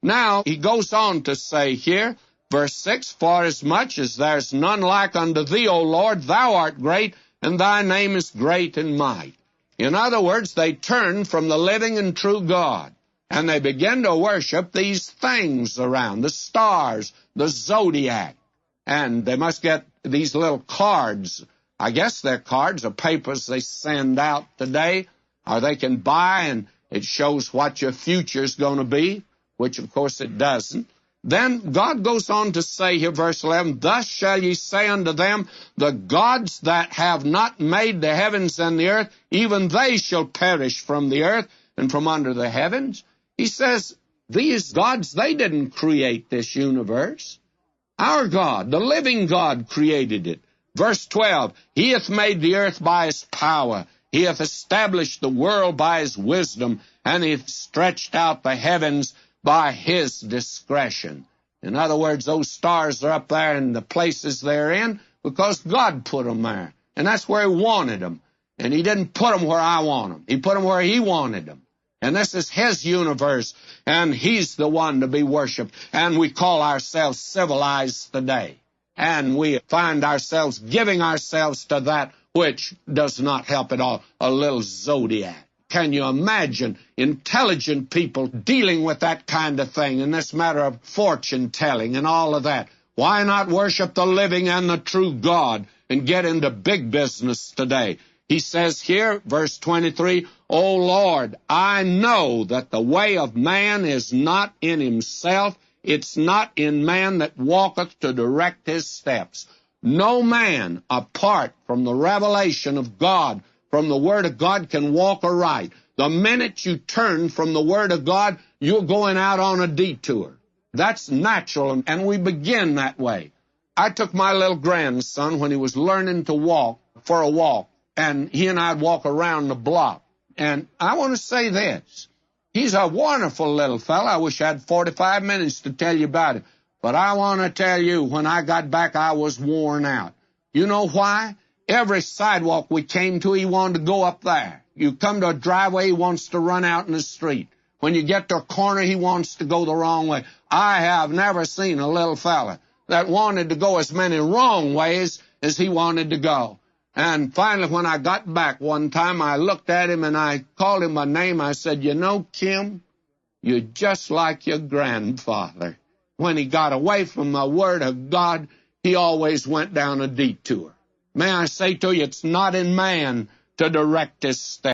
Now, he goes on to say here, verse 6, For as much as there's none like unto thee, O Lord, thou art great, and thy name is great in might. In other words, they turn from the living and true God, and they begin to worship these things around, the stars, the zodiac, and they must get these little cards. I guess they're cards or papers they send out today, or they can buy, and it shows what your future's going to be, which of course it doesn't. Then God goes on to say here, verse 11, Thus shall ye say unto them, The gods that have not made the heavens and the earth, even they shall perish from the earth and from under the heavens. He says, these gods, they didn't create this universe. Our God, the living God, created it. Verse 12, He hath made the earth by His power. He hath established the world by His wisdom, and He hath stretched out the heavens by His discretion. In other words, those stars are up there in the places they're in because God put them there. And that's where He wanted them. And He didn't put them where I want them. He put them where He wanted them. And this is His universe, and He's the one to be worshipped. And we call ourselves civilized today. And we find ourselves giving ourselves to that which does not help at all, a little zodiac. Can you imagine intelligent people dealing with that kind of thing in this matter of fortune-telling and all of that? Why not worship the living and the true God and get into big business today? He says here, verse 23, O Lord, I know that the way of man is not in himself. It's not in man that walketh to direct his steps. No man, apart from the revelation of God, from the Word of God, can walk aright. The minute you turn from the Word of God, you're going out on a detour. That's natural, and we begin that way. I took my little grandson when he was learning to walk for a walk, and he and I'd walk around the block. And I want to say this. He's a wonderful little fellow. I wish I had 45 minutes to tell you about him. But I want to tell you, when I got back, I was worn out. You know why? Every sidewalk we came to, he wanted to go up there. You come to a driveway, he wants to run out in the street. When you get to a corner, he wants to go the wrong way. I have never seen a little fella that wanted to go as many wrong ways as he wanted to go. And finally, when I got back one time, I looked at him and I called him by name. I said, You know, Kim, you're just like your grandfather. When he got away from the Word of God, he always went down a detour. May I say to you, it's not in man to direct his steps.